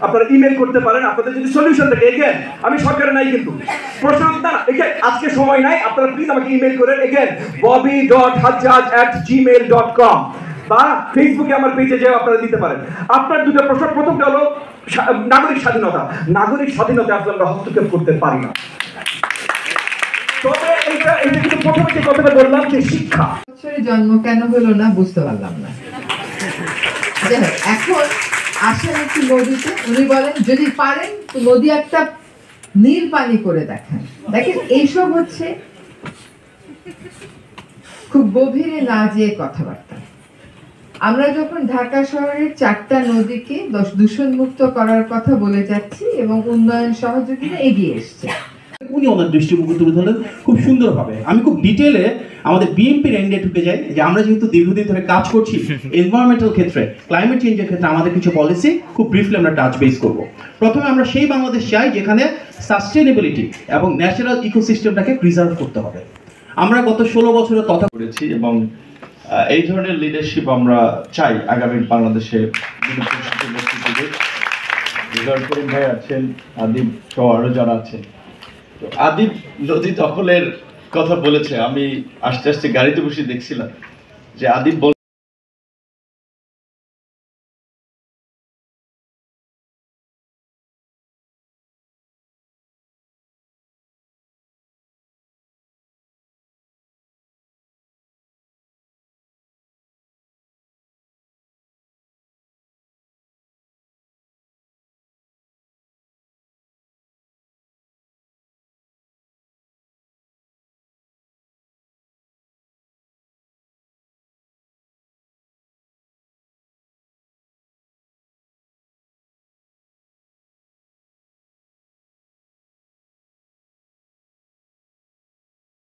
আপনারা ইমেল করতে পারেন আপনাদের যদি সলিউশন থাকে। এগেন আমি সরকারে নাই কিন্তু প্রশ্ন না, এগেন আজকে সময় নাই, আপনারা প্লিজ আমাকে ইমেল করেন এগেন bobby.hajjaj@gmail.com বা ফেসবুকে আমার পেজে যে আপনারা দিতে পারেন। আপনার দুটো প্রশ্ন, প্রথমটা হলো নাগরিক স্বাধীনতা। নাগরিক স্বাধীনতা আসলে আমরা হস্তক্ষেপ করতে পারি না। তবে এটা কিন্তু প্রথমে যে কথাটা বললাম যে শিক্ষা জন্ম কেন হলো না বুঝতে পারলাম না। এখন আসেন একটু নদীতে, উনি বলেন যদি পারেন নদী একটা নীল পানি করে দেখেন। দেখেন এইসব হচ্ছে খুব গভীরে না যেয়ে কথাবার্তা। আমরা যখন ঢাকা শহরের 4টা নদীকে দূষণ মুক্ত করার কথা বলে যাচ্ছি এবং উন্নয়ন সহযোগিতা এগিয়ে এসছে, উনি ওনার দৃষ্টিভঙ্গি তুলে ধরলেন খুব সুন্দরভাবে। আমি খুব ডিটেলে আমাদের বিএনপির এন্ডে ঢুকে যাই যে আমরা যেহেতু দীর্ঘদিন ধরে কাজ করছি এনভায়রনমেন্টাল ক্ষেত্রে, ক্লাইমেট চেঞ্জের ক্ষেত্রে আমাদের কিছু পলিসি খুব ব্রিফলি আমরা টাচ বেস করব। প্রথমে আমরা সেই বাংলাদেশ চাই যেখানে সাস্টেনেবিলিটি এবং ন্যাচারাল ইকোসিস্টেমটাকে প্রিজার্ভ করতে হবে। আমরা গত 16 বছরে তথা করেছি এবং এই ধরনের লিডারশিপ আমরা চাই আগামী বাংলাদেশে। করিম ভাই আছেন, আদিব সহ আরো যারা আছেন। তো আদিব নদী দখলের কথা বলেছে, আমি আস্তে আস্তে গাড়িতে বসে দেখছিলাম যে আদিব